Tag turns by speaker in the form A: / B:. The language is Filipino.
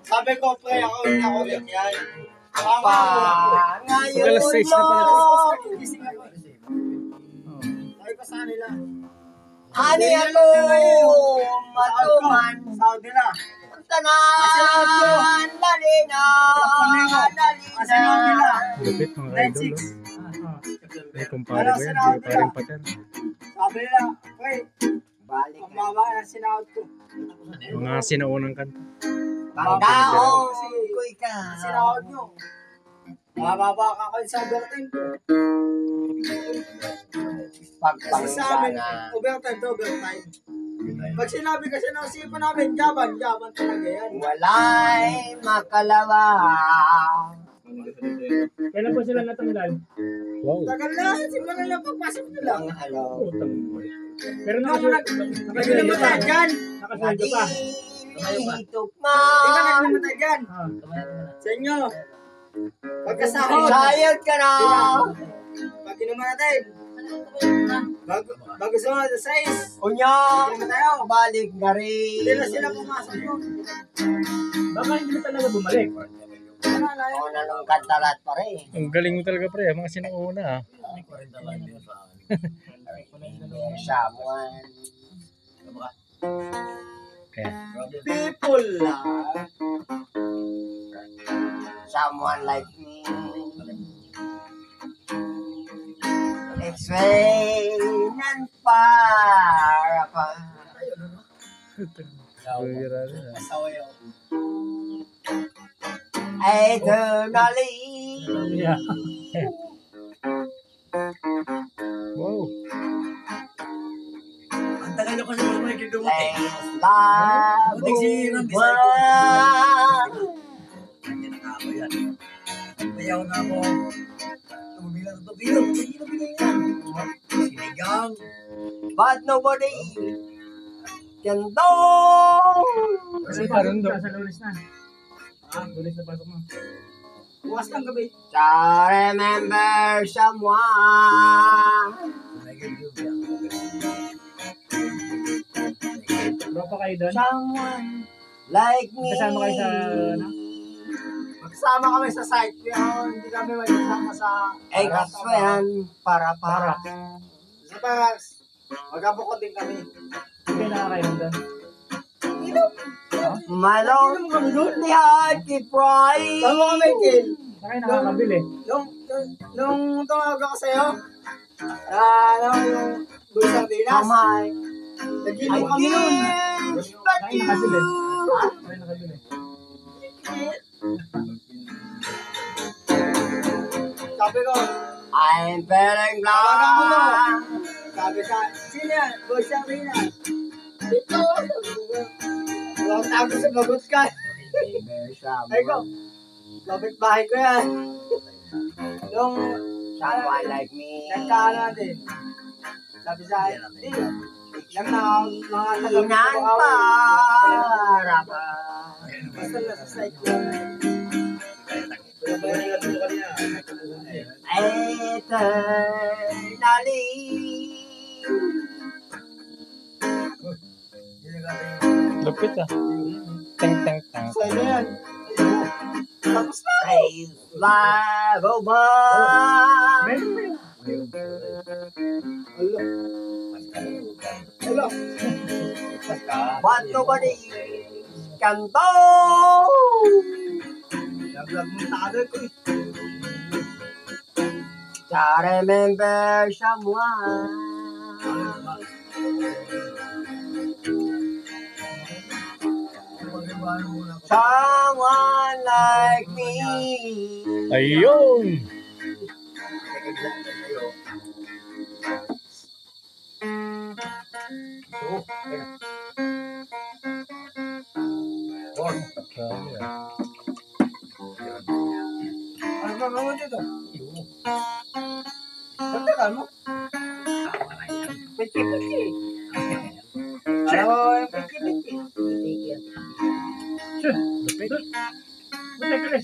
A: Sabi ko, pre, ako hindi ako ganyan.
B: Pa, ngayon
C: Alas 6 na pala.
A: Gising ako. Sabi ko sa kanila.
B: Ani ako, matuman.
A: Saudi na.
B: Tanan, dali na, dali na.
C: Lupit mga idol. May kumpare ko yan. Di pa rin pater.
A: Sabi nila, pre,
B: Balik
A: ang baba na sinahod ko.
C: Mga sinaunang kanta.
B: Pagkaong ko'y ka.
A: Sinahod nyo. Mababa ka kayo sa overtime ko. Kasi sa amin,
B: Pagpangsana.
A: overtime to overtime. Pag sinabi kasi ng usipan namin, jaban talaga yan.
B: Walay makalawa.
D: Kailan po sila natanggal?
C: Wow.
A: Tagal na, simula na lang pagpasok nila.
B: Ang ano.
D: Pero
A: Kasi
D: nakasunod
A: namatay
D: pa.
A: dyan.
D: Nakasunod pa.
B: Itukma.
A: Di ba namatay dyan? Sa inyo. Pagkasahod.
B: Sayod ka na.
A: Pag inuman natin. Bago sa 6.
B: Unya.
A: Inuman tayo.
B: Balik na rin.
A: Hindi na sila pumasok yun.
D: Baka hindi na talaga bumalik.
B: Ako na nung kantalat pa rin.
C: Ang galing mo talaga pre. Mga sinauna ah.
B: Someone.
C: Kaya.
A: People lang.
B: Someone like me. Explain and para pa.
C: Bira rin ah.
B: Eternally.
D: Yeah.
C: Wow.
E: Ang tagal na kasi may dumating.
B: Love.
E: Butik si Randy Nandiyan na ako yan. Bayaw na ako. Tumabilang ito. Bilang yan. Sinigang.
B: But nobody can do.
D: Kasi parang doon. Sa lunes na. Lunes na pasok mo.
A: Bukas ng gabi.
B: To remember someone.
D: Tropa kayo doon?
B: Someone like me.
D: Kasama kayo sa, ano?
A: Magsama kami sa site. Pero hindi kami magsama sa...
B: Ex-friend para.
A: Sa Paras. Magkabukod din kami.
D: Hindi nakakainom doon.
B: My lonely heart keep crying.
A: Tama kami, Kel.
D: Saan kayo nakakabili?
A: Nung tumawag ako sa'yo, yung Bulsang Dinas,
B: Kamay.
A: nag-inom kami nun.
B: But
D: Saan kayo nakabili?
B: you.
D: Saan kayo nakabili?
A: Sabi ko,
B: I'm feeling
A: tawagan mo no.
B: blind.
A: Sabi sa, sino yan? Bulsang Dinas. Ito. Huwag tago sa bagot ka. Ay ko, kapit bahay ko yan. Yung,
B: Someone like me.
A: nagkaano natin. Sabi sa akin, lang na mga
B: Inan para pa.
A: Basta nasa site ko.
B: Eternally.
C: Lupit ah. Tang.
A: So, ano yan? Tapos na.
B: Praise live over.
A: Hello.
B: But nobody can do.
A: Lag mong tagal ko eh.
B: To remember someone. Someone like me.
C: Ayun. Grabe ah.
A: Ano ba mo dito? Ganda ka mo? Piki-piki. Alam mo yung piki-piki.
C: Lupit.
D: Buti ka